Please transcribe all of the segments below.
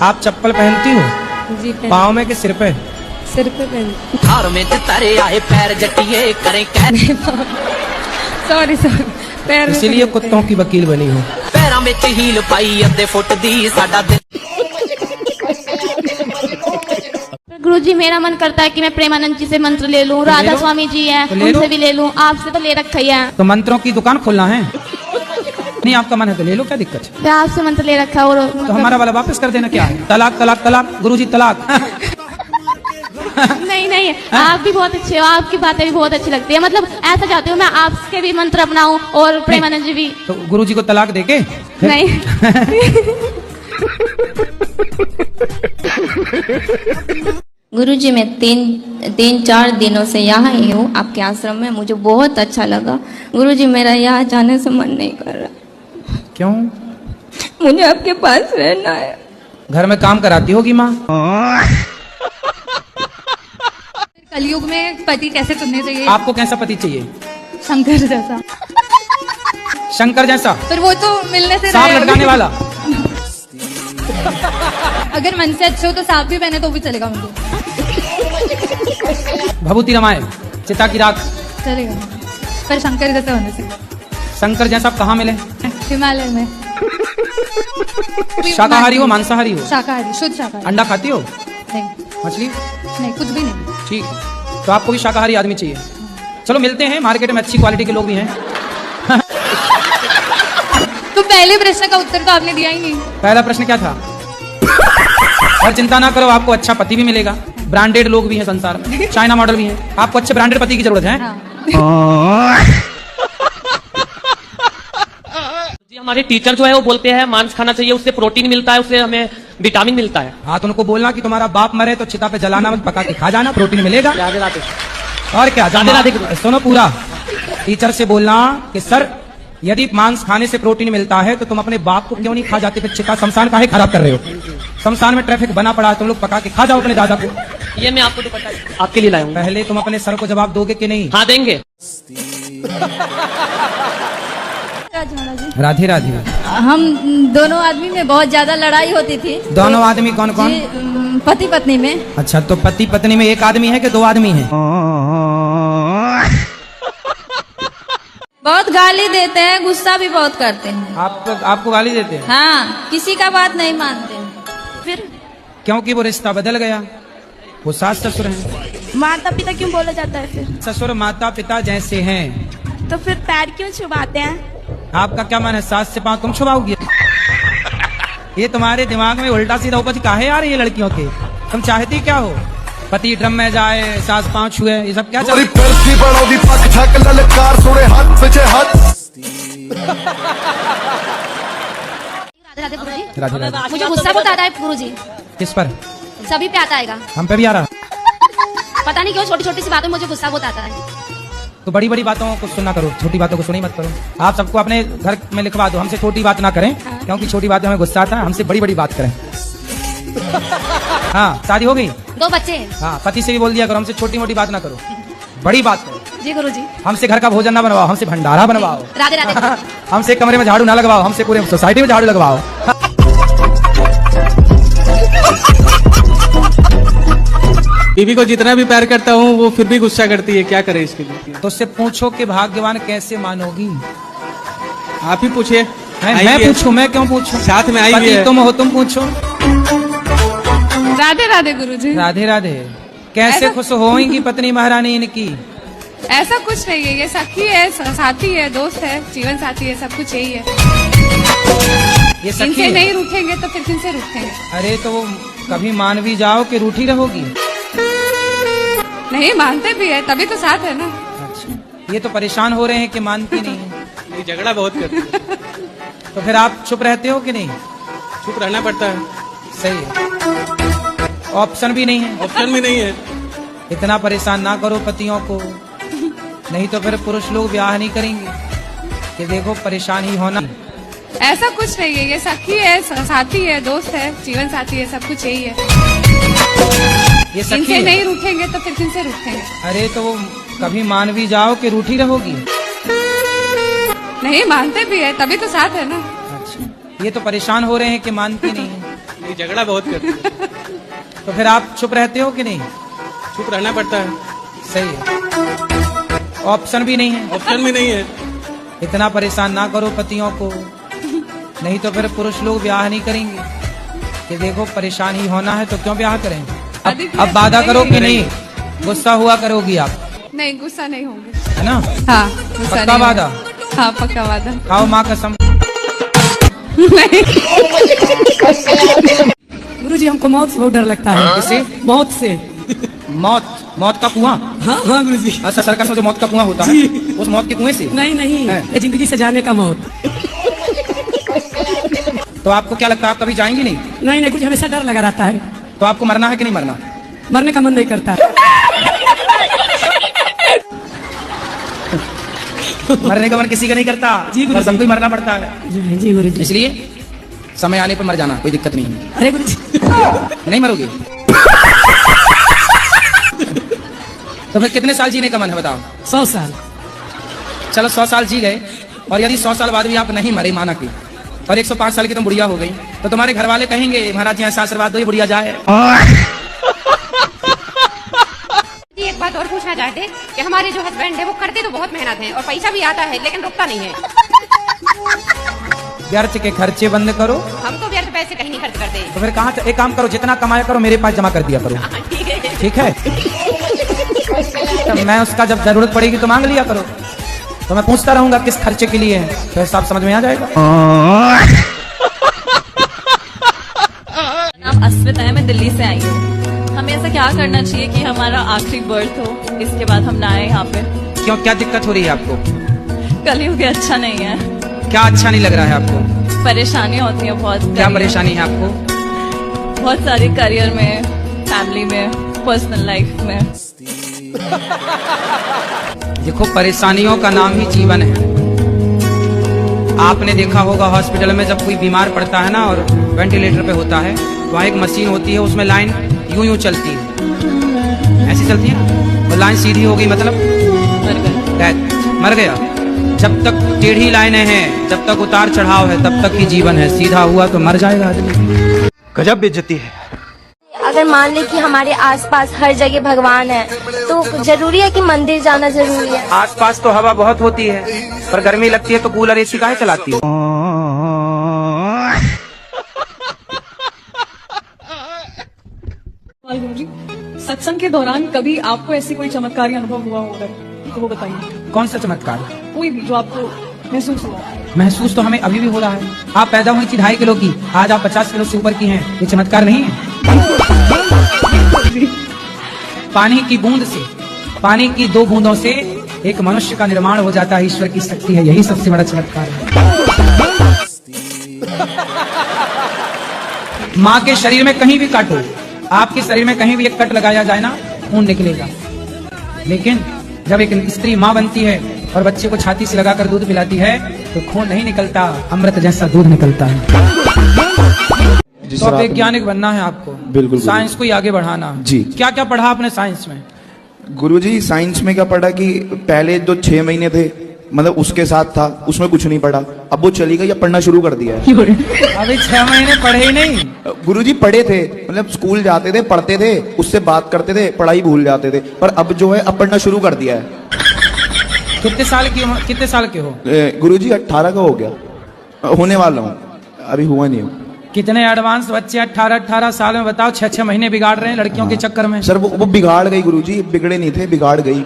आप चप्पल पहनती हो? जी पाँव में कि सिर पे? सिर पे पहनती। हार में तारे आए पैर जटिए करें सॉरी पैर में इसीलिए कुत्तों की वकील बनी हो। पैरों में हील पाई अद्धे फुट दी साडा दिल। गुरुजी मेरा मन करता है कि मैं प्रेमानंद जी से मंत्र ले लूं, राधा स्वामी जी हैं उनसे भी ले लूं, आपसे तो ले रखा ही है। तो मंत्रों की दुकान खोलना है? नहीं आपका मन है तो ले लो, क्या दिक्कत है? मैं आपसे मंत्र ले रखा और तो हमारा वाला वापस कर देना, क्या है? तलाक तलाक तलाक, गुरुजी तलाक। नहीं नहीं आप भी बहुत अच्छे हो, आपकी बातें भी बहुत अच्छी लगती है। मतलब ऐसा चाहती हूँ मैं आपके भी मंत्र अपनाऊं और प्रेमानंद जी भी। तो गुरुजी को तलाक देके? नहीं गुरुजी मैं तीन चार दिनों से यहाँ ही हूँ आपके आश्रम में, मुझे बहुत अच्छा लगा। गुरुजी मेरा यहाँ जाने से मन नहीं कर रहा। क्यों? मुझे आपके पास रहना है। घर में काम कराती होगी माँ? कलयुग में पति कैसे चुनने चाहिए? आपको कैसा पति चाहिए? शंकर जैसा। शंकर जैसा? पर वो तो मिलने से सांप लटकाने वाला? अगर मन से अच्छे हो तो सांप भी पहने तो भी चलेगा मुझे। भभूति रमाए चिता की राख चलेगा, पर शंकर जैसा होने से। शंकर जैसा कहाँ मिले? हिमालय में। शाकाहारी हो मांसाहारी हो? शाकाहारी, शुद्ध शाकाहारी। अंडा खाती हो? नहीं मछली? नहीं, कुछ भी नहीं। ठीक, तो आपको भी शाकाहारी आदमी चाहिए। चलो मिलते हैं, मार्केट में अच्छी क्वालिटी के लोग भी हैं। तो पहले प्रश्न का उत्तर तो आपने दिया ही नहीं। पहला प्रश्न क्या था? और चिंता ना करो, आपको अच्छा पति भी मिलेगा। ब्रांडेड लोग भी हैं संसार में, चाइना मॉडल भी हैं। आपको अच्छे ब्रांडेड पति की जरूरत है। हाँ। जी हमारे टीचर जो है वो बोलते हैं मांस खाना चाहिए, उससे प्रोटीन मिलता है, उससे हमें विटामिन मिलता है। हाँ तो उनको बोलना कि तुम्हारा बाप मरे तो चिता पे जलाना मत, पका के खा जाना, प्रोटीन मिलेगा। राधे राधे। और क्या? राधे राधे। सुनो पूरा, टीचर से बोलना कि सर यदि मांस खाने से प्रोटीन मिलता है तो तुम अपने बाप को क्यों नहीं खा जाते? फिर चिता शमशान काहे खराब कर रहे हो? शमशान में ट्रैफिक बना पड़ा है, तुम लोग पका के खा जाओ अपने दादा को। ये मैं आपको दुपट्टा आपके लिए लाया हूँ। पहले तुम अपने सर को जवाब दोगे कि नहीं? हाँ देंगे। राधे राधे। हम दोनों आदमी में बहुत ज्यादा लड़ाई होती थी। दोनों आदमी कौन कौन? पति पत्नी में। अच्छा, तो पति पत्नी में एक आदमी है कि दो आदमी है? बहुत गाली देते हैं, गुस्सा भी बहुत करते हैं। आपको गाली देते हैं? हाँ, किसी का बात नहीं मानते हैं। फिर क्योंकि वो रिश्ता बदल गया, वो सास ससुर हैं। माता पिता क्यों बोला जाता है फिर? ससुर माता पिता जैसे हैं। तो फिर पैर क्यों छुपाते हैं? आपका क्या मन है, सास से पाँव तुम छुपाओगी? ये तुम्हारे दिमाग में उल्टा सीधा उपज काहे आ रही है लड़कियों के? तुम चाहती क्या हो? पति ड्रम में जाए, सास पाँव छुए, ये सब क्या चल रहा है? राधे गुरुजी। राधे राधे। मुझे गुस्सा बहुत आता है गुरुजी, किस पर? सभी पे आता है। हम पे भी आ रहा? पता नहीं क्यों छोटी छोटी सी बातों में मुझे गुस्सा बहुत आता है। तो बड़ी बड़ी बातों को सुनना करो, छोटी बातों को सुनी मत करो। आप सबको अपने घर में लिखवा दो, हमसे छोटी बात ना करें, क्योंकि छोटी बातें हमें गुस्सा आता है। हमसे बड़ी बड़ी बात करें। हाँ, शादी हो गई? 2 बच्चे हैं। हाँ, पति से भी बोल दिया करो, हमसे छोटी मोटी बात ना करो, बड़ी बात करो। जी गुरुजी। हमसे घर का भोजन ना बनवाओ, हमसे भंडारा बनवाओ। राधे राधे। हमसे कमरे में झाड़ू ना लगवाओ, हमसे पूरे सोसाइटी में झाड़ू लगवाओ। बीवी को जितना भी प्यार करता हूँ वो फिर भी गुस्सा करती है, क्या करे इसके लिए? तो उससे पूछो कि भाग्यवान कैसे मानोगी? आप ही पूछिए। मैं पूछूं? मैं क्यों पूछूं? साथ में आई पति है। तुम हो, तुम पूछो। राधे राधे गुरुजी। राधे राधे। कैसे खुश होंगी पत्नी महारानी इनकी? ऐसा कुछ नहीं है, ये सखी है, साथी है, दोस्त है, जीवन साथी है, सब कुछ यही है। ये सखी इनसे है? नहीं रूठेंगे तो फिर किनसे रूठेंगे? अरे तो कभी मान भी जाओ कि रूठी रहोगी? नहीं मानते भी है, तभी तो साथ है ना। अच्छा, ये तो परेशान हो रहे हैं कि मानती नहीं है। ये झगड़ा बहुत करती है। तो फिर आप चुप रहते हो कि नहीं? चुप रहना पड़ता है। सही है, ऑप्शन भी नहीं है। ऑप्शन भी नहीं है। इतना परेशान ना करो पतियों को, नहीं तो फिर पुरुष लोग ब्याह नहीं करेंगे कि देखो परेशान ही होना। ऐसा कुछ नहीं है, ये सखी है, साथी है, दोस्त है, जीवन साथी है, सब कुछ यही है। ये सखी इनसे है? नहीं रूठेंगे तो फिर किनसे रूठेंगे? अरे तो कभी मान भी जाओ कि रूठी रहोगी? नहीं मानते भी है, तभी तो साथ है ना। अच्छा, ये तो परेशान हो रहे हैं कि मानती नहीं है। ये झगड़ा बहुत करती है। तो फिर आप चुप रहते हो कि नहीं? चुप रहना पड़ता है, सही है, ऑप्शन भी नहीं है। ऑप्शन भी नहीं है। इतना परेशान ना करो पतियों को, नहीं तो फिर पुरुष लोग ब्याह नहीं करेंगे कि देखो परेशान ही होना है तो क्यों ब्याह करेंगे। अब वादा करो कि नहीं, गुस्सा हुआ करोगी आप, नहीं गुस्सा नहीं होंगे, है ना? हाँ गुस्सा पक्का नहीं वादा? होंगे। हाँ पक्का वादा। खाओ माँ कसम। गुरुजी हमको मौत से बहुत डर लगता है। किसे? मौत से। मौत? मौत का कुआं? हाँ हाँ गुरुजी। अच्छा, सर्कस में जो मौत का कुआं होता है, उस मौत के कुएं से? नहीं नहीं, है। ये जिंदगी से जाने का मौत। तो आपको क्या लगता है आप कभी जाएंगी नहीं? नहीं नहीं, कुछ हमेशा डर लगा रहता है। तो आपको मरना है कि नहीं मरना? मरने का मन नहीं करता। मरने का मन किसी का नहीं करता जी गुरुजी। पर सबको ही मरना पड़ता है, जी गुरुजी। इसलिए समय आने पर मर जाना, कोई दिक्कत नहीं है। अरे गुरुजी, नहीं मरोगे? तो फिर कितने साल जीने का मन है बताओ? 100 साल। चलो 100 साल जी गए, और यदि 100 साल बाद भी आप नहीं मरे, माना कि, और 105 साल की तुम बुढ़िया हो गई, तो तुम्हारे घर वाले कहेंगे महाराज जी ऐसा आशीर्वाद दो ये बुढ़िया जाए। जी एक बात और पूछना चाहते कि हमारे जो हस्बैंड है वो करते तो बहुत मेहनत है और पैसा भी आता है लेकिन रुकता नहीं है। व्यर्थ के खर्चे बंद करो। हम तो व्यर्थ पैसे कहीं नहीं खर्च करते। तो फिर कहाँ, एक काम करो, जितना कमाया करो मेरे पास जमा कर दिया करो, ठीक है। ठीक है? तो मैं उसका जब जरूरत पड़ेगी तो मांग लिया करो, तो मैं पूछता रहूंगा किस खर्चे के लिए है, तो हिसाब समझ में आ जाएगा। नाम अस्मिता है, मैं दिल्ली से आई हूँ। हमें ऐसा क्या करना चाहिए कि हमारा आखिरी बर्थ हो, इसके बाद हम ना आए यहाँ पे? क्यों, क्या दिक्कत हो रही है आपको? कलयुग अच्छा नहीं है। क्या अच्छा नहीं लग रहा है आपको? परेशानियाँ होती हैं बहुत। क्या परेशानी है आपको? बहुत सारी, करियर में, फैमिली में, पर्सनल लाइफ में। देखो परेशानियों का नाम ही जीवन है। आपने देखा होगा हॉस्पिटल में जब कोई बीमार पड़ता है ना और वेंटिलेटर पे होता है, वहाँ एक मशीन होती है, उसमें लाइन यूं यूं चलती है, ऐसी चलती है ना, और लाइन सीधी हो गई मतलब मर गया। जब तक टेढ़ी लाइनें हैं, जब तक उतार चढ़ाव है, तब तक ही जीवन है। सीधा हुआ तो मर जाएगा आदमी। गजब बेइज्जती है। अगर मान ले कि हमारे आसपास हर जगह भगवान है, तो जरूरी है कि मंदिर जाना जरूरी है? आसपास तो हवा बहुत होती है, पर गर्मी लगती है तो कूलर एसी काहे चलाती हो? सत्संग के दौरान कभी आपको ऐसी कोई चमत्कारी अनुभव हुआ होगा तो वो बताइए। कौन सा चमत्कार? कोई भी जो आपको महसूस हुआ। महसूस तो हमें अभी भी हो रहा है। आप पैदा हुई थी 2.5 किलो की, आज आप 50 किलो से ऊपर की हैं, ये चमत्कार नहीं है? पानी की बूंद से, पानी की 2 बूंदों से एक मनुष्य का निर्माण हो जाता है। ईश्वर की शक्ति है, यही सबसे बड़ा चमत्कार है। माँ के शरीर में कहीं भी काटो, आपके शरीर में कहीं भी एक कट लगाया जाए ना, खून निकलेगा। लेकिन जब एक स्त्री माँ बनती है और बच्चे को छाती से लगाकर दूध पिलाती है, तो खून नहीं निकलता, अमृत जैसा दूध निकलता है। तो वैज्ञानिक बनना है आपको, बिल्कुल। साइंस को ही आगे बढ़ाना जी। क्या क्या पढ़ा आपने साइंस में? गुरुजी साइंस में क्या पढ़ा कि पहले जो 6 महीने थे, मतलब उसके साथ था, उसमें कुछ नहीं पढ़ा। अब वो चली गई, अब पढ़ना शुरू कर दिया है। अभी 6 महीने पढ़े ही नहीं? गुरुजी पढ़े थे, मतलब स्कूल जाते थे, पढ़ते थे, उससे बात करते थे, पढ़ाई भूल जाते थे, पर अब जो है अब पढ़ना शुरू कर दिया है। कितने साल की उम्र, कितने साल के हो? गुरुजी 18 का हो गया, होने वाला हूँ, अभी हुआ नहीं हूँ। कितने एडवांस बच्चे 18 साल में, बताओ 6 महीने बिगाड़ रहे हैं लड़कियों के चक्कर में। सर वो बिगाड़ गई गुरुजी, बिगड़े नहीं थे, बिगाड़ गई।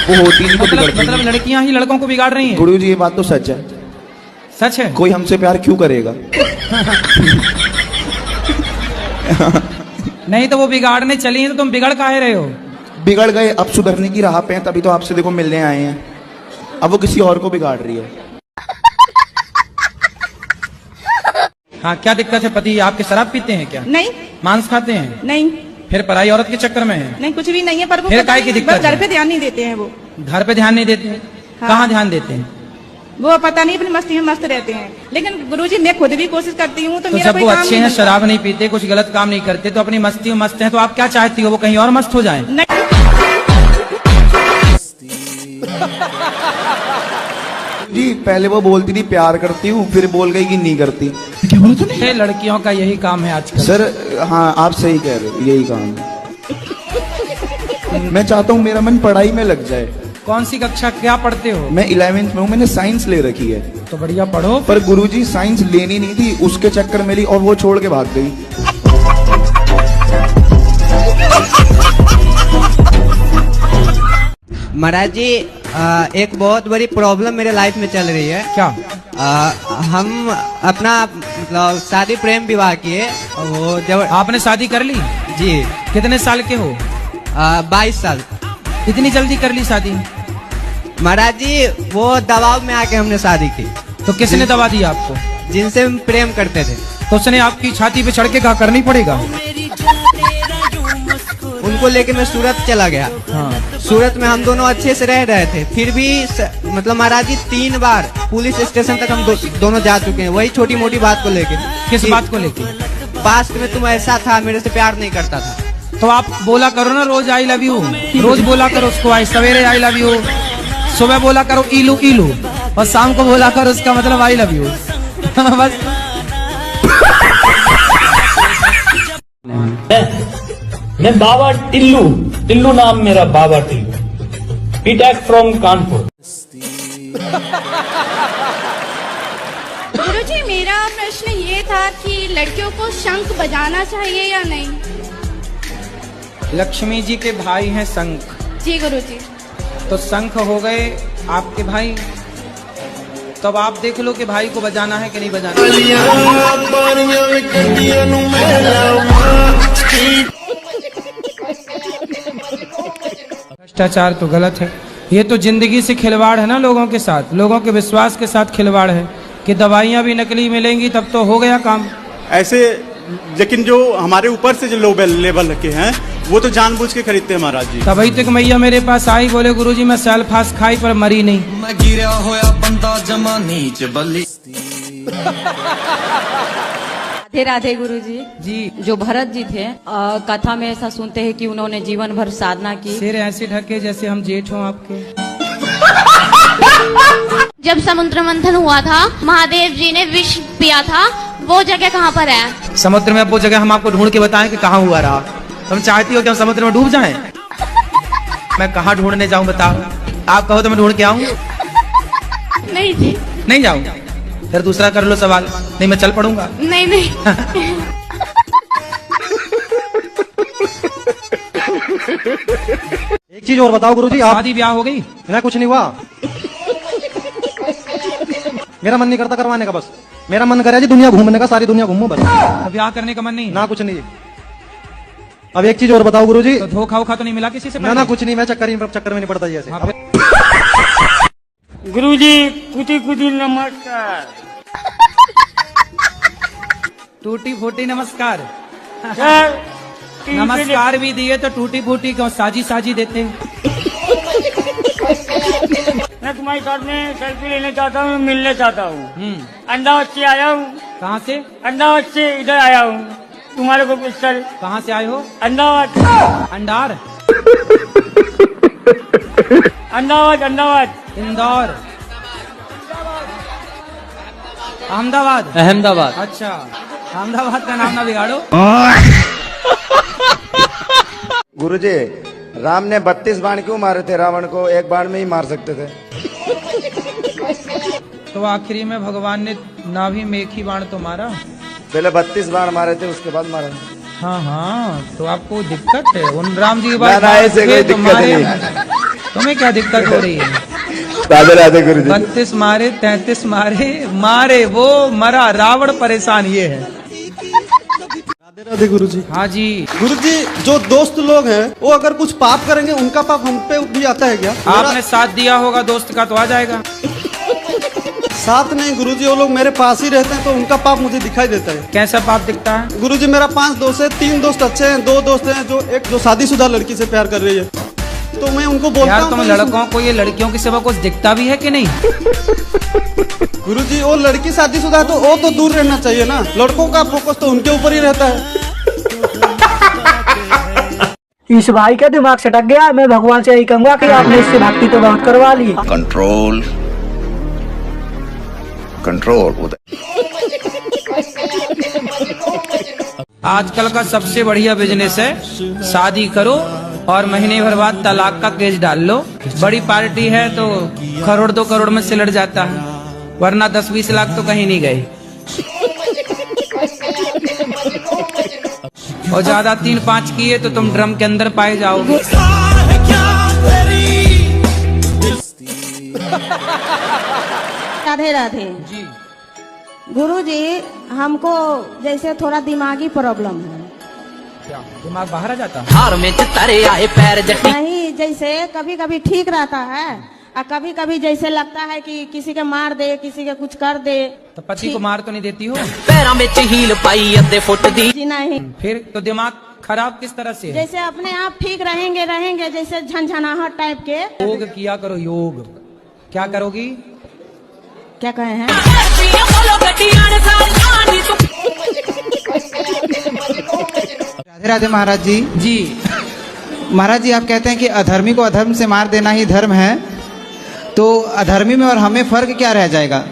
वो होती नहीं तो बिगड़ती। मतलब लड़कियां ही लड़कों को बिगाड़ रही हैं? गुरुजी ये बात तो सच है। सच है? कोई हमसे प्यार क्यों करेगा? नहीं तो वो बिगाड़ने चली हैं तो तुम बिगड़ काहे रहे हो? बिगड़ गए, अब सुधरने की राह पे हैं, तभी तो आपसे देखो मिलने आए हैं। अब वो किसी और को बिगाड़ रही है। हाँ क्या दिक्कत है? पति आपके शराब पीते हैं क्या? नहीं। मांस खाते हैं? नहीं। फिर पराई औरत के चक्कर में है? नहीं, कुछ भी नहीं है, पर वो फिर काहे की दिक्कत? घर पे ध्यान नहीं देते हैं वो। घर पे ध्यान नहीं देते हैं? हाँ। कहाँ ध्यान देते हैं? वो पता नहीं, अपनी मस्ती में मस्त रहते हैं। लेकिन गुरुजी मैं खुद भी कोशिश करती हूँ, तो तो मेरा जब कोई वो काम अच्छे नहीं हैं, बनता। शराब नहीं पीते, कुछ गलत काम नहीं करते, तो अपनी मस्ती में मस्त हैं, तो आप क्या चाहती हो वो कहीं और मस्त हो जाएं? जी पहले वो बोलती थी प्यार करती हूँ, फिर बोल गई कि नहीं करती। ये लड़कियों का यही काम है आजकल। सर हाँ आप सही कह रहे हो, यही काम है। मैं चाहता हूँ मेरा मन पढ़ाई में लग जाए। कौन सी कक्षा क्या पढ़ते हो? मैं 11वीं में हूँ, मैंने साइंस ले रखी है। तो बढ़िया पढ़ो। पर गुरुजी साइंस लेनी नहीं थी, उसके चक्कर में ली और वो छोड़ के भाग गई। महाराज जी एक बहुत बड़ी प्रॉब्लम मेरे लाइफ में चल रही है। क्या? हम अपना मतलब शादी प्रेम विवाह किए, वो जब आपने शादी कर ली? जी। कितने साल के हो? 22 साल। इतनी जल्दी कर ली शादी? महाराज जी वो दबाव में आके हमने शादी की। तो किसने दबा दिया आपको? जिनसे हम प्रेम करते थे। तो उसने आपकी छाती पे चढ़ के कहा करनी पड़ेगा? उनको लेके मैं सूरत चला गया। हाँ। सूरत में हम दोनों अच्छे से रह रहे थे, फिर भी मतलब महाराज जी 3 बार पुलिस स्टेशन तक हम दोनों जा चुके हैं, वही छोटी मोटी बात को लेके। किस बात को लेके? पास्ट में तुम ऐसा था, मेरे से प्यार नहीं करता था। तो आप बोला करो ना रोज आई लव यू, रोज बोला करो उसको, आई सवेरे आई लव यू, सुबह बोला करो इलू इलू, और शाम को बोला करो उसका मतलब आई लव यू। बस मैं बाबा टिल्लू, टिल्लू नाम मेरा बाबा टिल्लू, बीटेक फ्रॉम कानपुर। गुरुजी मेरा प्रश्न ये था कि लड़कियों को शंख बजाना चाहिए या नहीं? लक्ष्मी जी के भाई हैं शंख। जी गुरुजी। तो शंख हो गए आपके भाई, तब आप देख लो कि भाई को बजाना है कि नहीं बजाना। भ्रष्टाचार तो गलत है, ये तो जिंदगी से खिलवाड़ है ना, लोगों के साथ, लोगों के विश्वास के साथ खिलवाड़ है कि दवाइयाँ भी नकली मिलेंगी तब तो हो गया काम। ऐसे लेकिन जो हमारे ऊपर से जो लो लेवल के हैं वो तो जानबूझ के खरीदते हैं महाराज जी। तभी तक मैया मेरे पास आई, बोले गुरुजी मैं सल्फास खाई पर मरी नहीं। मैं गिरा होया बंदा जमा नीच बली। राधे राधे गुरुजी। जी। जो भरत जी थे कथा में ऐसा सुनते हैं कि उन्होंने जीवन भर साधना की। सिर ऐसे ढके जैसे हम जेठ हों आपके। जब समुद्र मंथन हुआ था, महादेव जी ने विष पिया था, वो जगह कहाँ पर है? समुद्र में वो जगह हम आपको ढूंढ के बताएं कि कहाँ हुआ रहा। तुम चाहती हो कि हम समुद्र में डूब जाएं? मैं कहाँ ढूंढने जाऊं बताओ? आप कहो तो मैं ढूंढ के आऊं? नहीं जी। नहीं जाऊं? फिर दूसरा कर लो सवाल, नहीं मैं चल पड़ूंगा। नहीं नहीं। एक चीज और बताओ गुरुजी, आप शादी ब्याह हो गई? मेरा कुछ नहीं हुआ, मेरा मन नहीं करता करवाने का, बस मेरा मन करे जी दुनिया घूमने का, सारी दुनिया घूमूं बस। ब्याह करने का मन नहीं? ना कुछ नहीं। अब एक चीज और बताओ गुरुजी। तो धोखा वोखा तो नहीं मिला किसी से? ना कुछ नहीं, मैं चक्कर में नहीं पड़ता ऐसे। गुरुजी कुटी कुटी नमस्कार। टूटी फूटी नमस्कार। नमस्कार भी दिए तो टूटी फूटी क्यों, साजी साजी देते। मैं तुम्हारे साथ में सेल्फी लेना चाहता हूँ, मिलना चाहता हूँ। अहमदाबाद से आया हूँ। कहाँ से? अहमदाबाद से इधर आया हूँ तुम्हारे को पिस्टल। कहाँ से आए हो? अहमदाबाद। अंडार? अहमदाबाद अहमदाबाद। इंदौर? अहमदाबाद? अहमदाबाद। अच्छा, अहमदाबाद का नाम ना बिगाड़ो। गुरुजी राम ने 32 बाण क्यों मारे थे? रावण को एक बाण में ही मार सकते थे। तो आखिरी में भगवान ने नाभि में एक ही बाण तो मारा। पहले 32 बाण मारे थे, उसके बाद मारा। हाँ हाँ, तो आपको दिक्कत है उन राम जी के बाद? ऐसे कोई दिक्कत नहीं। तुम्हें क्या दिक्कत हो रही है? राधे राधे गुरुजी। 32 मारे, 33 मारे वो मरा, रावण परेशान ये है। राधे राधे गुरुजी। हाँ जी गुरुजी, जो दोस्त लोग हैं वो अगर कुछ पाप करेंगे उनका पाप हम पे भी आता है क्या? आपने साथ दिया होगा दोस्त का तो आ जाएगा। साथ नहीं गुरुजी, वो लोग मेरे पास ही रहते हैं तो उनका पाप मुझे दिखाई देता है। कैसा पाप दिखता है? गुरुजी मेरा 5 दोस्त है, 3 दोस्त अच्छे हैं, 2 दोस्त हैं जो शादीशुदा लड़की से प्यार कर रही है, तो मैं उनको बोलता हूँ। यार तुम लड़कों को ये लड़कियों की सिवा कुछ दिखता भी है कि नहीं? गुरुजी वो लड़की शादीशुदा है तो वो तो दूर रहना चाहिए ना, लड़कों का फोकस तो उनके ऊपर ही रहता है। इस भाई का दिमाग सटक गया। मैं भगवान से यही कहूंगा कि आपने इससे भक्ति तो बहुत करवा ली। कंट्रोल control with आजकल का सबसे बढ़िया बिजनेस है शादी करो और महीने भर बाद तलाक का केस डाल लो। बड़ी पार्टी है तो करोड़ 2 करोड़ में सिलट जाता है, वरना 10-20 लाख तो कहीं नहीं गए। और ज्यादा 3-5 किए तो तुम ड्रम के अंदर पाए जाओगे। राधे राधे जी। गुरुजी, हमको जैसे थोड़ा दिमागी प्रॉब्लम है। क्या दिमाग बाहर आ जाता है? नहीं, जैसे कभी कभी ठीक रहता है और कभी कभी जैसे लगता है कि किसी के मार दे, किसी के कुछ कर दे। तो पति को मार तो नहीं देती हो? पैरों में हील पाई अद्धे फुट दी जी नहीं। फिर तो दिमाग खराब किस तरह से है? जैसे अपने आप ठीक रहेंगे जैसे झंझनाहट टाइप के। योग किया करो, योग। क्या करोगी? क्या कहे हैं? राधे राधे महाराज जी। जी महाराज जी, आप कहते हैं कि अधर्मी को अधर्म से मार देना ही धर्म है, तो अधर्मी में और हमें फर्क क्या रह जाएगा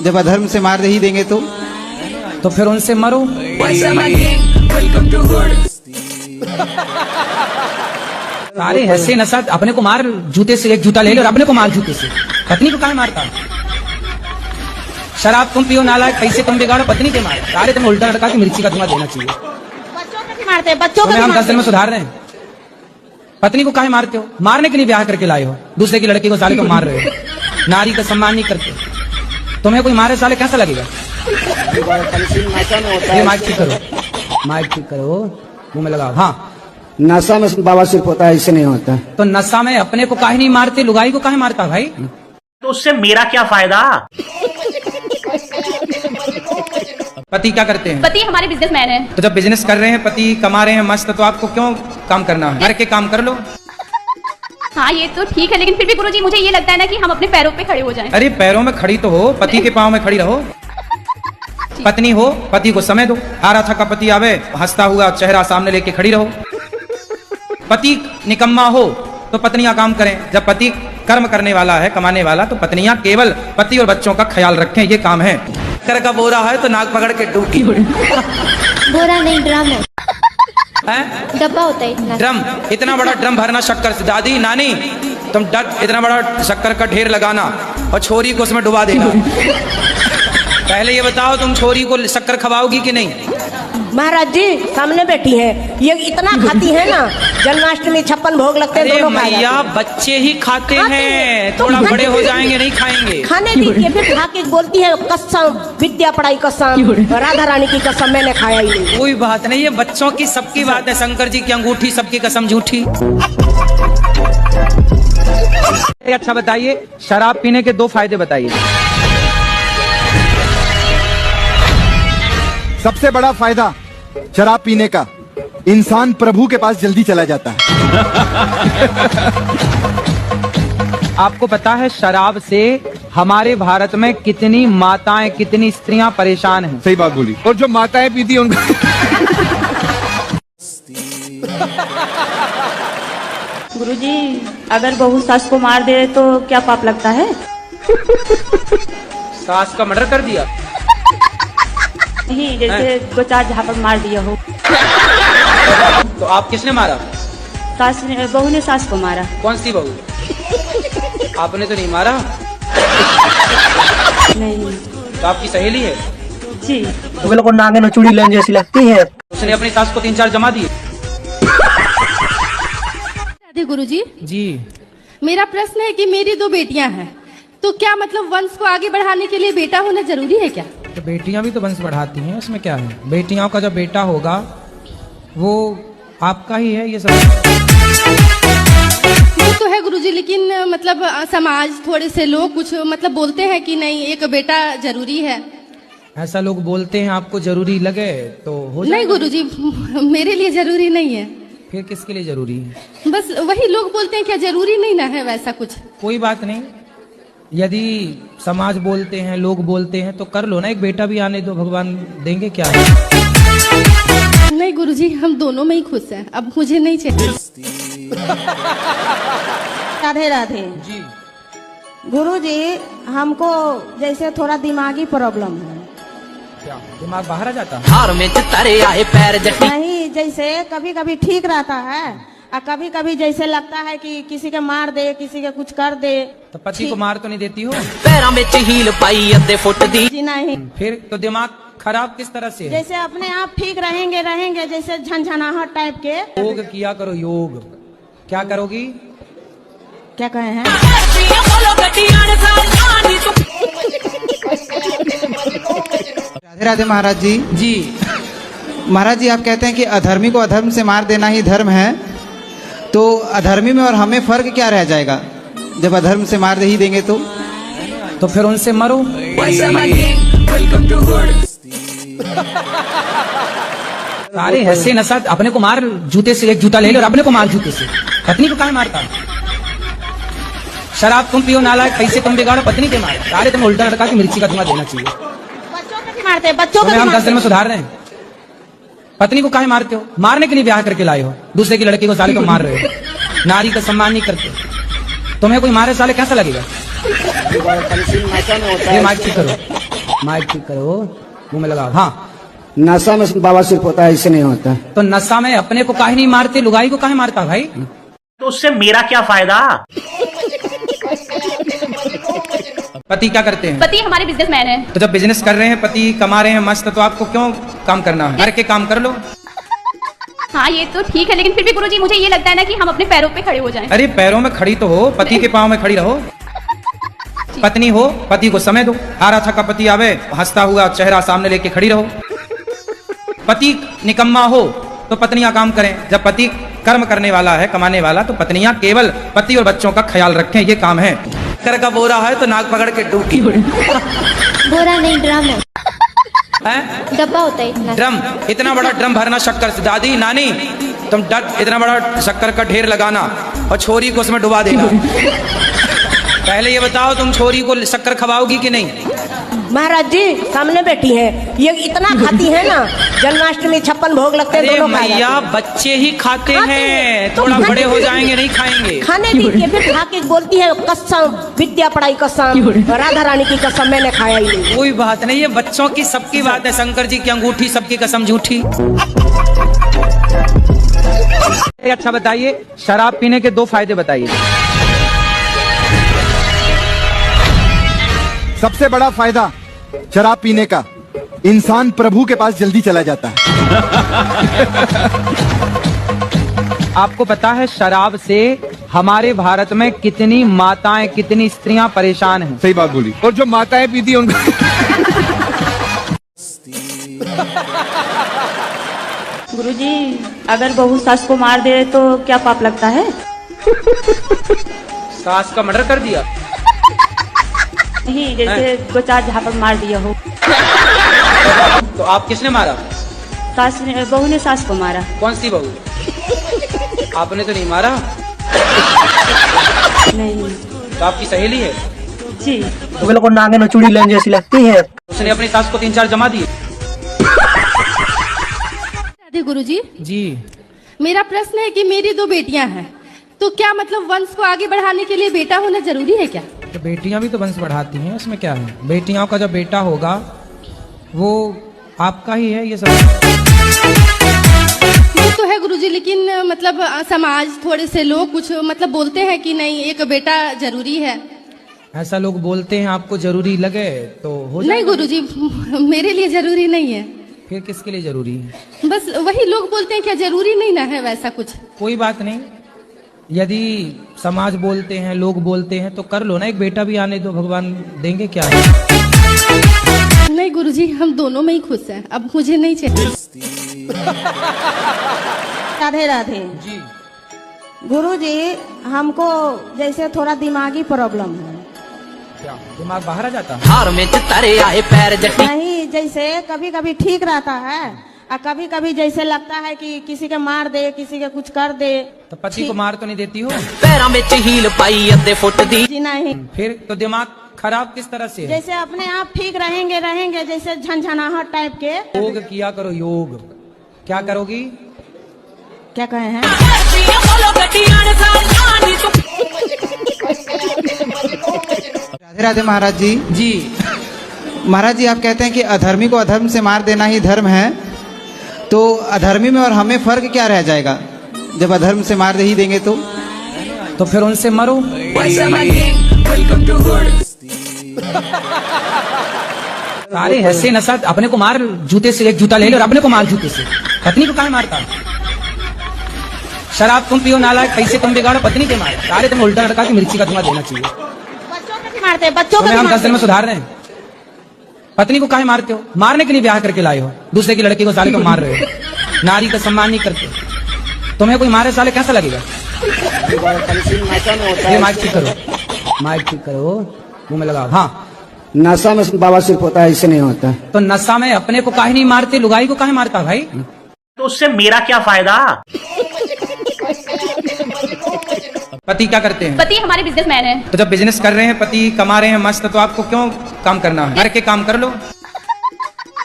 जब अधर्म से मार ही देंगे तो? फिर उनसे मरो। अरे ऐसे नशा, अपने को मार जूते से, एक जूता ले लो और अपने को मार जूते से। पत्नी को काहे मारता? शराब तुम पियो नालायक, पैसे तुम बिगाड़ो, पत्नी के मारो। अरे तुम उल्टा लटका के मिर्ची का धुआं देना चाहिए। बच्चों को हम 10 दिन में सुधार रहे हैं। पत्नी को काहे मारते हो? मारने के लिए ब्याह करके लाए हो, दूसरे की लड़की को साले को मार रहे हो। नारी का सम्मान नहीं करते। तुम्हें कोई मारे साले कैसा लगेगा? ये माइक ठीक करो, माइक ठीक करो, मुंह में लगाओ। हाँ, नशा में बाबा सिर्फ होता है, इससे नहीं होता। तो नशा में अपने को काहे नहीं मारते, लुगाई को काहे मारता भाई? तो उससे मेरा क्या फायदा? पति क्या करते हैं? पति हमारे बिजनेसमैन है। तो जब बिजनेस कर रहे हैं, पति कमा रहे हैं मस्त, तो आपको क्यों काम करना है? घर के काम कर लो। हाँ ये तो ठीक है, लेकिन फिर भी गुरुजी मुझे ये लगता है ना कि हम अपने पैरों पे खड़े हो जाएं। अरे पैरों में खड़ी तो हो, पति के पाँव में खड़ी रहो। पत्नी हो, पति को समय दो। आ रहा था का पति आवे, हंसता हुआ चेहरा सामने लेके खड़ी रहो। पति निकम्मा हो तो पत्नियां काम करें। जब पति कर्म करने वाला है, कमाने वाला, तो पत्नियां केवल पति और बच्चों का ख्याल रखें, ये काम है। कर का बोरा है तो नाक पकड़ के डूबी। बोरा नहीं, ड्रम है। डब्बा होता है इतना। ड्रम, इतना बड़ा ड्रम भरना शक्कर से। दादी नानी, तुम इतना बड़ा शक्कर का ढेर लगाना और छोरी को उसमें डुबा देना। पहले ये बताओ, तुम छोरी को शक्कर खवाओगी कि नहीं? महाराज जी सामने बैठी है, ये इतना खाती है ना, जन्माष्टमी 56 भोग लगते हैं। दोनों मैया, बच्चे ही खाते हैं, थोड़ा बड़े हो जाएंगे नहीं खाएंगे। खाने दीजिए, फिर खा के बोलती है कसम, विद्या पढ़ाई कसम, राधा रानी की कसम, मैंने खाया ही नहीं। कोई बात नहीं, ये बच्चों की सबकी बात है। शंकर जी की अंगूठी, सबकी कसम झूठी। अच्छा बताइए, शराब पीने के 2 फायदे बताइए। सबसे बड़ा फायदा शराब पीने का, इंसान प्रभु के पास जल्दी चला जाता है। आपको पता है शराब से हमारे भारत में कितनी माताएं, कितनी स्त्रियां परेशान हैं? सही बात बोली। और जो माताएं पीती उनको गुरुजी, अगर बहू सास को मार दे तो क्या पाप लगता है? सास का मर्डर कर दिया? नहीं, जैसे 2-4 झापड़ मार दिया हो। तो आप किसने मारा? सास ने, बहू ने सास को मारा। कौन सी बहू? आपने तो नहीं मारा? नहीं। तो आपकी सहेली है? जी। तो बिल्कुल नागे में चूड़ी लेने जैसी लगती है। उसने अपनी सास को 3-4 जमा दिए। गुरुजी जी, मेरा प्रश्न है कि मेरी 2 बेटियां हैं, तो क्या मतलब वंश को आगे बढ़ाने के लिए बेटा होना जरूरी है क्या? तो बेटियां भी तो वंश बढ़ाती हैं, उसमें क्या है? बेटियों का जब बेटा होगा वो आपका ही है। ये सब वो तो है गुरुजी, लेकिन मतलब समाज, थोड़े से लोग कुछ मतलब बोलते हैं कि नहीं, एक बेटा जरूरी है। ऐसा लोग बोलते हैं, आपको जरूरी लगे तो हो जाए। नहीं गुरुजी, मेरे लिए जरूरी नहीं है। फिर किसके लिए जरूरी है? बस वही लोग बोलते हैं, क्या जरूरी नहीं ना है वैसा कुछ? कोई बात नहीं, यदि समाज बोलते हैं, लोग बोलते हैं, तो कर लो ना, एक बेटा भी आने दो, भगवान देंगे क्या है। नहीं गुरुजी, हम दोनों में ही खुश हैं, अब मुझे नहीं चाहिए। राधे राधे जी। गुरुजी हमको जैसे थोड़ा दिमागी प्रॉब्लम है। क्या दिमाग बाहर आ जाता है? नहीं, जैसे कभी कभी ठीक रहता है और कभी कभी जैसे लगता है कि किसी के मार दे, किसी के कुछ कर दे। तो पति को मार तो नहीं देती हो? जी नहीं। फिर तो दिमाग खराब किस तरह से है? जैसे अपने आप ठीक रहेंगे जैसे झनझनाहट टाइप के। योग किया करो, योग। क्या करोगी? क्या कहे हैं? राधे राधे महाराज जी। जी महाराज जी, आप कहते हैं कि अधर्मी को अधर्म से मार देना ही धर्म है, तो अधर्मी में और हमें फर्क क्या रह जाएगा जब अधर्म से मार दे ही देंगे तो फिर उनसे मरो। अरे हंसे नशा, अपने को मार जूते से, एक जूता ले लो और अपने को मार जूते से। पत्नी को काहे मारता? शराब तुम पियो नालायक, पैसे तुम बिगाड़ो, पत्नी के मार। अरे तुम उल्टा लटका के मिर्ची का धुआं देना चाहिए। बच्चों को भी मारते हैं, बच्चों को हम 10 दिन में सुधार रहे हैं। पत्नी को काहे मारते हो? मारने के लिए ब्याह करके लाए हो, दूसरे की लड़की को साले को मार रहे हो। नारी का सम्मान नहीं करते। तुम्हें कोई मारे साले कैसा लगेगा? माइक ठीक करो, माइक ठीक करो, मुंह में लगाओ। हाँ, नशा में बाबा सिर्फ होता है, इससे नहीं होता। तो नशा में अपने को काहे नहीं मारते, लुगाई को काहे मारता भाई? तो उससे मेरा क्या फायदा? पति क्या करते हैं? पति हमारे बिजनेसमैन है। तो जब बिजनेस कर रहे हैं, पति कमा रहे हैं मस्त, तो आपको क्यों काम करना है? घर के काम कर लो। हाँ ये तो ठीक है, लेकिन फिर भी गुरुजी मुझे ये लगता है ना कि हम अपने पैरों पे खड़े हो जाएं। अरे पैरों में खड़ी तो हो, पति के पाँव में खड़ी रहो। पत्नी हो, पति को समय दो। हारा थका पति आवे, हंसता हुआ चेहरा सामने लेके खड़ी रहो। पति निकम्मा हो तो पत्नियां काम करें। जब पति कर्म करने वाला है, कमाने वाला, तो पत्नियां केवल पति और बच्चों का ख्याल रखें, ये काम है। कर का बोरा है तो नाक पकड़ के डूबी। बोरा नहीं, ड्रम है। डब्बा होता है इतना। ड्रम, इतना बड़ा ड्रम भरना शक्कर से। दादी नानी तुम इतना बड़ा शक्कर का ढेर लगाना और छोरी को उसमें डुबा देना। पहले ये बताओ, तुम छोरी को शक्कर खवाओगी कि नहीं? महाराज जी सामने बैठी हैं, ये इतना खाती है ना, जन्माष्टमी 56 भोग लगते हैं, दोनों मैया बच्चे ही खाते हैं, थोड़ा बड़े हो जाएंगे नहीं खाएंगे। खाने दीजिए। फिर खा के बोलती है कसम, विद्या पढ़ाई कसम, राधा रानी की कसम, मैंने खाया ही नहीं। कोई बात नहीं, ये बच्चों की सबकी बात है। शंकर जी की अंगूठी, सबकी कसम झूठी। अच्छा बताइए, शराब पीने के 2 फायदे बताइए। सबसे बड़ा फायदा शराब पीने का, इंसान प्रभु के पास जल्दी चला जाता है। आपको पता है शराब से हमारे भारत में कितनी माताएं, कितनी स्त्रियां परेशान हैं? सही बात बोली। और जो माताएं पीती उनका गुरुजी, अगर बहू सास को मार दे तो क्या पाप लगता है? सास का मर्डर कर दिया? नहीं, जैसे 2-4 झापड़ मार दिया हो। तो आप किसने मारा? सास ने, बहू ने सास को मारा। कौन सी बहू? आपने तो नहीं मारा? नहीं। तो आपकी सहेली है? जी। तो लोग नागे में चूड़ी लेने जैसी लगती है। उसने अपनी सास को 3-4 जमा दिए। गुरुजी जी, मेरा प्रश्न है कि मेरी 2 बेटियां हैं, तो क्या मतलब वंश को आगे बढ़ाने के लिए बेटा होना जरूरी है क्या? तो बेटियां भी तो वंश बढ़ाती हैं, उसमें क्या है? बेटियों का जब बेटा होगा वो आपका ही है। ये सब ये तो है गुरुजी, लेकिन मतलब समाज, थोड़े से लोग कुछ मतलब बोलते हैं कि नहीं एक बेटा जरूरी है। ऐसा लोग बोलते हैं, आपको जरूरी लगे तो हो जाए। नहीं गुरुजी, मेरे लिए जरूरी नहीं है। फिर किसके लिए जरूरी है? बस वही लोग बोलते हैं, क्या जरूरी नहीं ना है वैसा कुछ? कोई बात नहीं, यदि समाज बोलते हैं, लोग बोलते हैं, तो कर लो ना, एक बेटा भी आने दो, भगवान देंगे क्या है। नहीं गुरुजी, हम दोनों में ही खुश हैं, अब मुझे नहीं चाहिए। राधे राधे जी। गुरुजी हमको जैसे थोड़ा दिमागी प्रॉब्लम है। क्या दिमाग बाहर आ जाता है? नहीं, जैसे कभी कभी ठीक रहता है और कभी कभी जैसे लगता है कि किसी के मार दे, किसी के कुछ कर दे। तो पति को मार तो नहीं देती हो? जी नहीं। फिर तो दिमाग खराब किस तरह से है? जैसे अपने आप ठीक रहेंगे जैसे झनझनाहट टाइप के। योग किया करो, योग। क्या करोगी? क्या कहे हैं? राधे राधे महाराज जी। जी महाराज जी, आप कहते हैं कि अधर्मी को अधर्म से मार देना ही धर्म है, तो अधर्मी में और हमें फर्क क्या रह जाएगा जब अधर्म से मार ही देंगे तो फिर उनसे मरो। सारे हंसे नशा, अपने को मार जूते से, एक जूता ले लो और अपने को मार जूते से। पत्नी को काहे मारता? शराब तुम पियो नालायक, पैसे तुम बिगाड़ो, पत्नी के मारे। सारे तुम उल्टा लड़का की मिर्ची का धुआं देना चाहिए। मारते बच्चों को हम 10 दिन में सुधार रहे हैं। पत्नी को काहे मारते हो? मारने के लिए ब्याह करके लाए हो, दूसरे की लड़की को साले को मार रहे हो, नारी का सम्मान नहीं करते। तुम्हें कोई मारे साले कैसा लगेगा? ये माइक ठीक करो, माइक ठीक करो, मुंह में लगाओ। हाँ, नशा में बाबा सिर्फ होता है, इससे नहीं होता। तो नशा में अपने को काहे नहीं मारते, लुगाई को काहे मारता भाई? तो उससे मेरा क्या फायदा? पति क्या करते हैं? पति हमारे बिजनेसमैन है। तो जब बिजनेस कर रहे हैं, पति कमा रहे हैं मस्त, तो आपको क्यों काम करना है? घर के काम कर लो।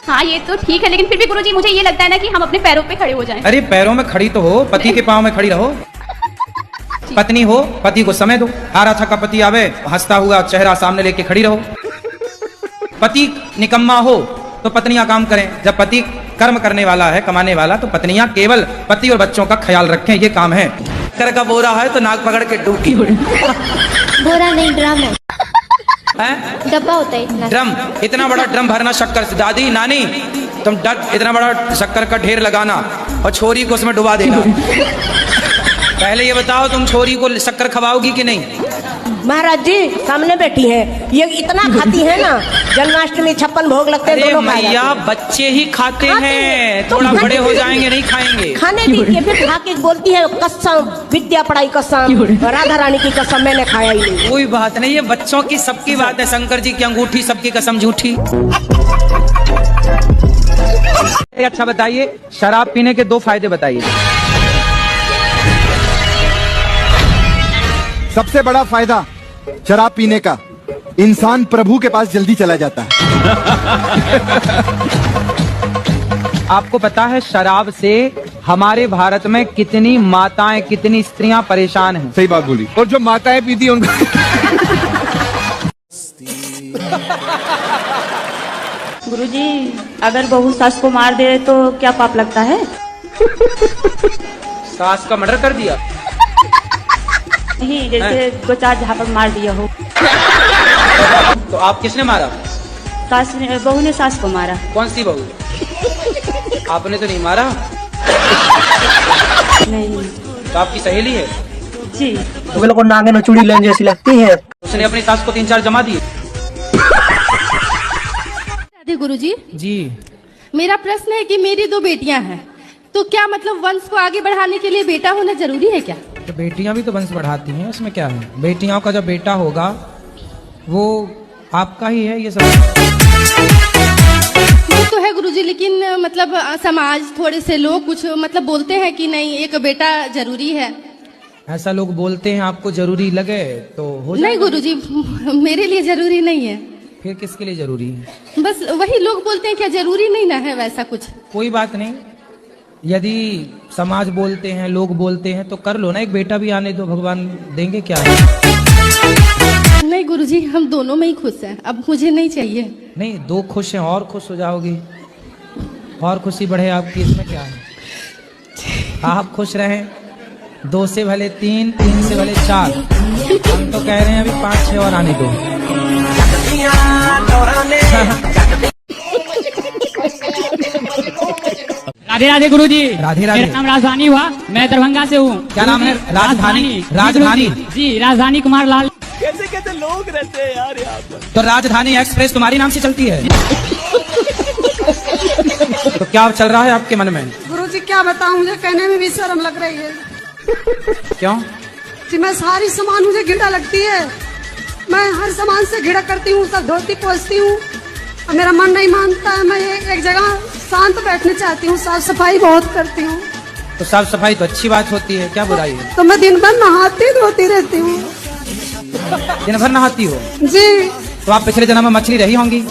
हाँ ये तो ठीक है, लेकिन फिर भी गुरुजी मुझे ये लगता है ना कि हम अपने पैरों पे खड़े हो जाएं। अरे पैरों में खड़ी तो हो, पति के पाँव में खड़ी रहो। पत्नी हो, पति को समय दो। हारा थका पति आवे, हंसता हुआ चेहरा सामने लेके खड़ी रहो। पति निकम्मा हो तो पत्नियां काम करें। जब पति कर्म करने वाला है, कमाने वाला, तो पत्नियां केवल पति और बच्चों का ख्याल रखें, ये काम है। कर का बोरा है तो नाक पकड़ के डूबी। बोरा नहीं, ड्रम है, डब्बा होता है इतना। ड्रम, इतना बड़ा ड्रम भरना शक्कर से। दादी नानी तुम इतना बड़ा शक्कर का ढेर लगाना और छोरी को उसमें डुबा देना। पहले ये बताओ, तुम छोरी को शक्कर खवाओगी कि नहीं? महाराज जी सामने बैठी हैं, ये इतना खाती है ना, जन्माष्टमी 56 भोग लगते हैं। दोनों मैया बच्चे ही खाते हैं, थोड़ा बड़े हो जाएंगे नहीं खाएंगे। खाने दीजिए, फिर खा के बोलती है कसम, विद्या पढ़ाई कसम, राधा रानी की कसम, मैंने खाया ही नहीं। कोई बात नहीं, ये बच्चों की सबकी बात है। शंकर जी की अंगूठी, सबकी कसम झूठी। अच्छा बताइए, शराब पीने के 2 फायदे बताइए। सबसे बड़ा फायदा शराब पीने का, इंसान प्रभु के पास जल्दी चला जाता है। आपको पता है शराब से हमारे भारत में कितनी माताएं, कितनी स्त्रियां परेशान हैं? सही बात बोली। और जो माताएं पीती हैं उनको गुरुजी, अगर बहू सास को मार दे तो क्या पाप लगता है? सास का मर्डर कर दिया? नहीं, जैसे 2-4 झापड़ मार दिया हो। तो आप किसने मारा? सास ने, बहू ने सास को मारा। कौन सी बहू? आपने तो नहीं मारा? नहीं। तो आपकी सहेली है? जी। तुम लोग को नागे में चूड़ी लेन जैसी लगती है। उसने अपनी सास को 3-4 जमा दिए। गुरुजी जी, मेरा प्रश्न है कि मेरी 2 बेटियां हैं, तो क्या मतलब वंश को आगे बढ़ाने के लिए बेटा होना जरूरी है क्या? तो बेटियां भी तो वंश बढ़ाती हैं, उसमें क्या है? बेटियों का जब बेटा होगा वो आपका ही है। ये सब वो तो है गुरुजी, लेकिन मतलब समाज, थोड़े से लोग कुछ मतलब बोलते हैं कि नहीं एक बेटा जरूरी है। ऐसा लोग बोलते हैं, आपको जरूरी लगे तो हो जाए। नहीं गुरुजी, मेरे लिए जरूरी नहीं है। फिर किसके लिए जरूरी है? बस वही लोग बोलते हैं, क्या जरूरी नहीं ना है वैसा कुछ? कोई बात नहीं, यदि समाज बोलते हैं, लोग बोलते हैं तो कर लो ना, एक बेटा भी आने दो, भगवान देंगे क्या है? नहीं गुरुजी, हम दोनों में ही खुश हैं, अब मुझे नहीं चाहिए। नहीं, 2 खुश हैं और खुश हो जाओगी, और खुशी बढ़े आपकी, इसमें क्या है? आप खुश रहें, 2 से भले 3, 3 से भले 4, हम तो कह रहे हैं अभी 5-6 और आने दो। राधे राधे गुरुजी। राधे राधे। मेरा नाम राजधानी हुआ, मैं दरभंगा से हूँ। क्या नाम है? राजधानी। राजधानी जी, राजधानी कुमार लाल। कैसे कैसे लोग रहते हैं यार यहाँ पर। तो राजधानी एक्सप्रेस तुम्हारी नाम से चलती है? तो क्या चल रहा है आपके मन में? गुरुजी क्या बताऊं, मुझे कहने में भी शर्म लग रही है। क्यों? कि मैं सारी सामान मुझे घिड़ा लगती है, मैं हर सामान से घिड़ा करती हूँ, सब धोती पोछती हूँ, और मेरा मन नहीं मानता है। मैं एक जगह शांत बैठना चाहती हूँ, साफ सफाई बहुत करती हूँ। तो साफ सफाई तो अच्छी बात होती है, क्या बुराई है? तो मैं दिन भर नहाती धोती रहती हूँ। दिन भर नहाती हो? जी। तो आप पिछले जन्म में मछली रही होंगी।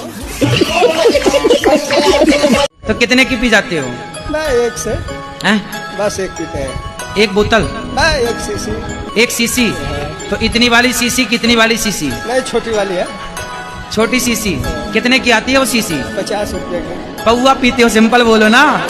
तो कितने की पी जाते हो? मैं 1 से। हैं? बस 1 पीते हैं। एक बोतल, नहीं 1 सीसी। 1 सीसी। तो इतनी वाली सीसी कितनी वाली सीसी? नहीं छोटी वाली है। छोटी सीसी कितने की आती है वो सीसी? 50 रुपये की। पौवा पीते हो, सिंपल बोलो ना।